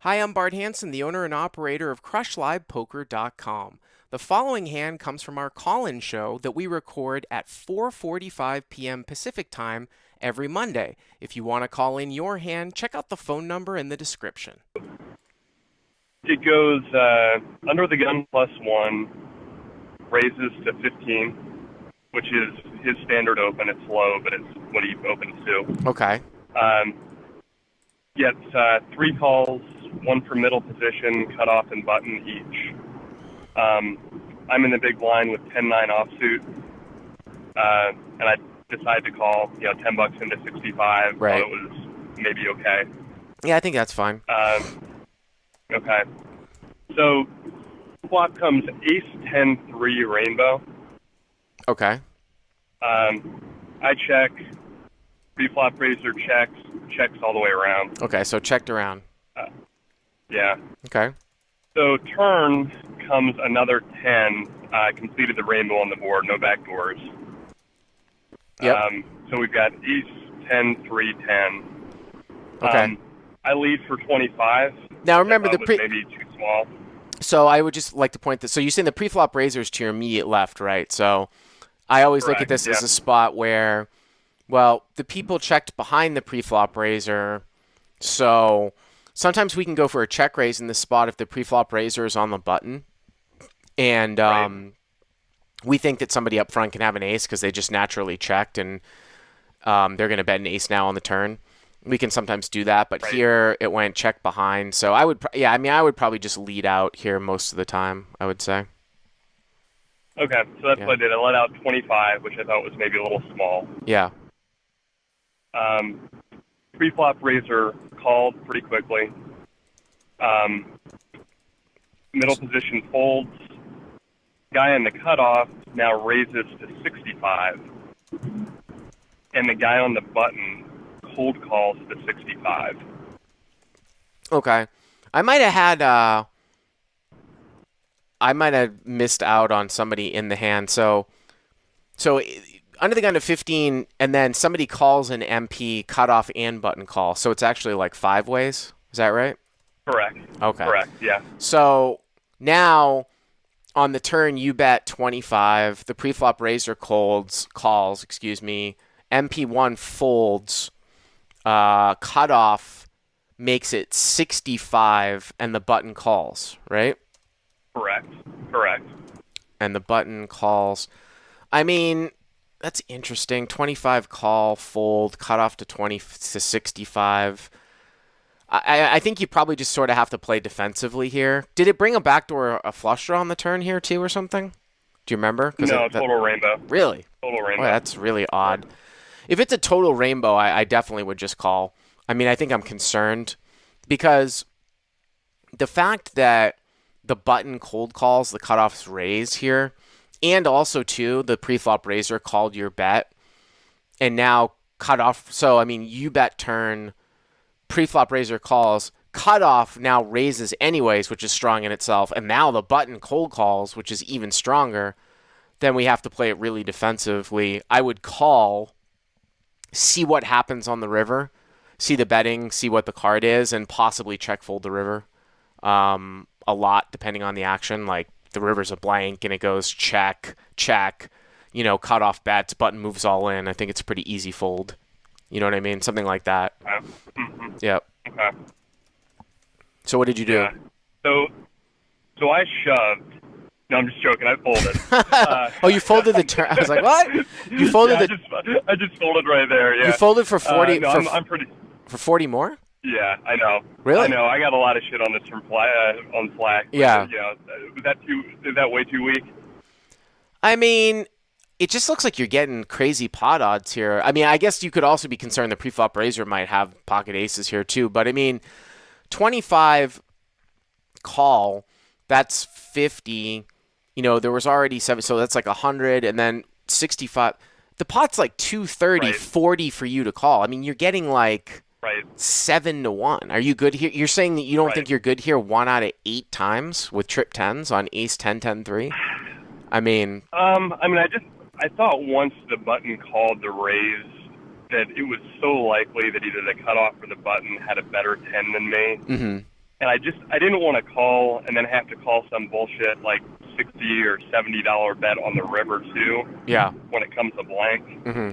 Hi, I'm Bart Hanson, the owner and operator of CrushLivePoker.com. The following hand comes from our call-in show that we record at 4:45 p.m. Pacific Time every Monday. If you want to call in your hand, check out the phone number in the description. It goes under the gun +1, raises to 15, which is his standard open. It's low, but it's what he opens to. Okay. Gets 3 calls, 1 for middle position, cutoff, and button each. I'm in the big blind with 10-9 offsuit, and I decided to call, $10 into 65. Right. Thought it was maybe okay. Yeah, I think that's fine. Okay. So flop comes ace-10-3 rainbow. Okay. I check. Pre-flop raiser checks all the way around. Okay, so checked around. Yeah. Okay. So turn comes another 10. Completed the rainbow on the board, no backdoors. Yep. So we've got ace-10-3-10. Okay. I lead for 25. Now remember the maybe too small. So I would just like to point this. So you're saying the pre-flop raisers to your immediate left, right? So I always look at this as a spot where, well, the people checked behind the pre-flop raiser. So sometimes we can go for a check raise in this spot if the pre-flop raiser is on the button. And we think that somebody up front can have an ace because they just naturally checked and they're going to bet an ace now on the turn. We can sometimes do that, but here it went check behind. So I would, I would probably just lead out here most of the time, I would say. Okay, so that's what I did. I let out 25, which I thought was maybe a little small. Yeah. Pre-flop raiser called pretty quickly. Middle position folds. Guy in the cutoff now raises to 65. And the guy on the button cold calls to 65. Okay. I might have missed out on somebody in the hand. So under the gun to 15, and then somebody calls an MP, cutoff, and button call. So it's actually like 5 ways. Is that right? Correct. Okay. Correct, yeah. So now on the turn, you bet 25. The preflop raiser calls, MP1 folds. Cutoff makes it 65, and the button calls, right? Correct. And the button calls. I mean, that's interesting. 25 call, fold, cutoff to 65. I think you probably just sort of have to play defensively here. Did it bring a backdoor, a flush draw on the turn here too, or something? Do you remember? No, total rainbow. Really? Total rainbow. Oh, that's really odd. If it's a total rainbow, I definitely would just call. I mean, I think I'm concerned because the fact that the button cold calls, the cutoffs raise here, and also, too, the preflop raiser called your bet, and now cutoff. So, I mean, you bet turn, preflop raiser calls, cutoff now raises anyways, which is strong in itself, and now the button cold calls, which is even stronger. Then we have to play it really defensively. I would call, see what happens on the river, see the betting, see what the card is, and possibly check fold the river a lot depending on the action. Like the river's a blank and it goes check, cut off bets, button moves all in. I think it's a pretty easy fold. You know what I mean? Something like that. Mm-hmm. Yep. Okay. So what did you do? Yeah. So I shoved. No, I'm just joking. I folded. Oh, you folded the turn. I was like, what? You folded I just folded right there. Yeah. You folded for 40. No, I'm pretty. For 40 more? Yeah, I know. Really? I know. I got a lot of shit on this from on Slack. Yeah. Is that way too weak? I mean, it just looks like you're getting crazy pot odds here. I mean, I guess you could also be concerned the preflop raiser might have pocket aces here too. But I mean, 25 call, that's 50. There was already 7, so that's like 100, and then 65. The pot's like 230, 40 for you to call. I mean, you're getting like 7-1. Are you good here? You're saying that you don't think you're good here 1 out of 8 times with trip 10s on ace 10, 10, 3? I mean, I thought once the button called the raise that it was so likely that either the cutoff or the button had a better 10 than me. Mm-hmm. and I didn't want to call and then have to call some bullshit like $60 or $70 bet on the river too Yeah. when it comes to blank. Mm-hmm.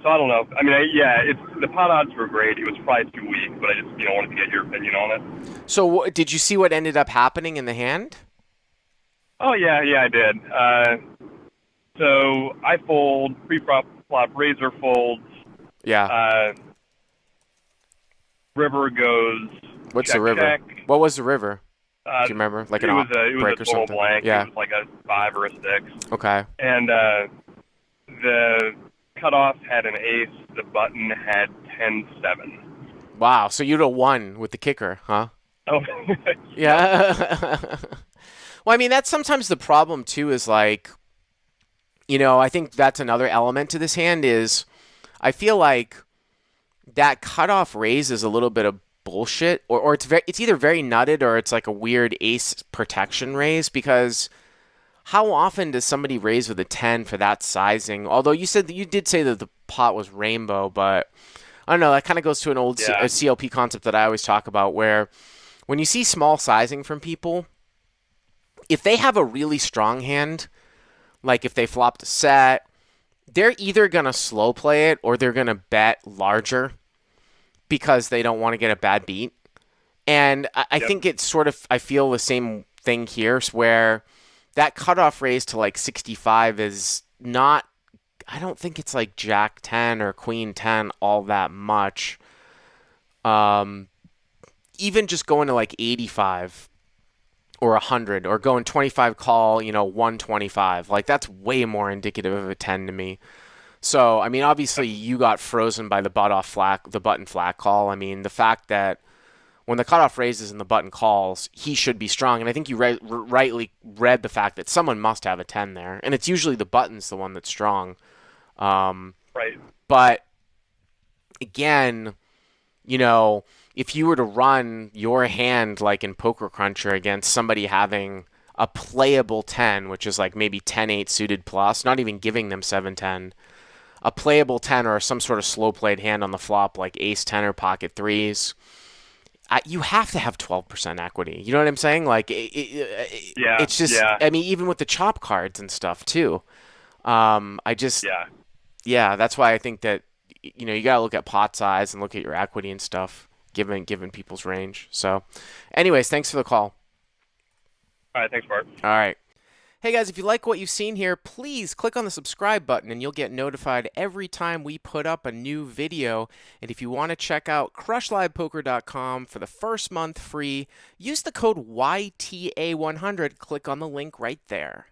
So I don't know. I mean, it's the pot odds were great. It was probably too weak, but I just wanted to get your opinion on it. So did you see what ended up happening in the hand? Oh yeah, I did. So I fold pre-flop, razor folds. Yeah. River goes. What's check, the river? Check. What was the river? Do you remember? Like it an was break a or total something? blank. Yeah. It was like a 5 or a 6. Okay. And the cutoff had an ace. The button had 10-7. Wow. So you'd have won with the kicker, huh? Oh. Yeah. Well, I mean, that's sometimes the problem too. Is like, I think that's another element to this hand. Is I feel like that cutoff raise is a little bit of bullshit, or it's either very nutted or it's like a weird ace protection raise, because how often does somebody raise with a 10 for that sizing? Although you did say that the pot was rainbow, but I don't know, that kind of goes to an old CLP concept that I always talk about, where when you see small sizing from people, if they have a really strong hand, like if they flopped a set, they're either going to slow play it or they're going to bet larger because they don't want to get a bad beat. And I think it's sort of, I feel the same thing here, where that cutoff raise to like 65 is not, I don't think it's like Jack 10 or Queen 10 all that much. Even just going to like 85 or 100 or going 25 call, 125, like that's way more indicative of a 10 to me. So, I mean, obviously you got frozen by the button flat call. I mean, the fact that when the cutoff raises and the button calls, he should be strong. And I think you rightly read the fact that someone must have a 10 there. And it's usually the button's the one that's strong. Right. But, again, if you were to run your hand like in Poker Cruncher against somebody having a playable 10, which is like maybe 10-8 suited plus, not even giving them 7-10, a playable 10 or some sort of slow played hand on the flop like ace 10 or pocket threes, you have to have 12% equity. You know what I'm saying? Like, it's just, I mean, even with the chop cards and stuff too. That's why I think that, you got to look at pot size and look at your equity and stuff, given people's range. So, anyways, thanks for the call. All right, thanks, Bart. All right. Hey guys, if you like what you've seen here, please click on the subscribe button and you'll get notified every time we put up a new video. And if you want to check out crushlivepoker.com for the first month free, use the code YTA100. Click on the link right there.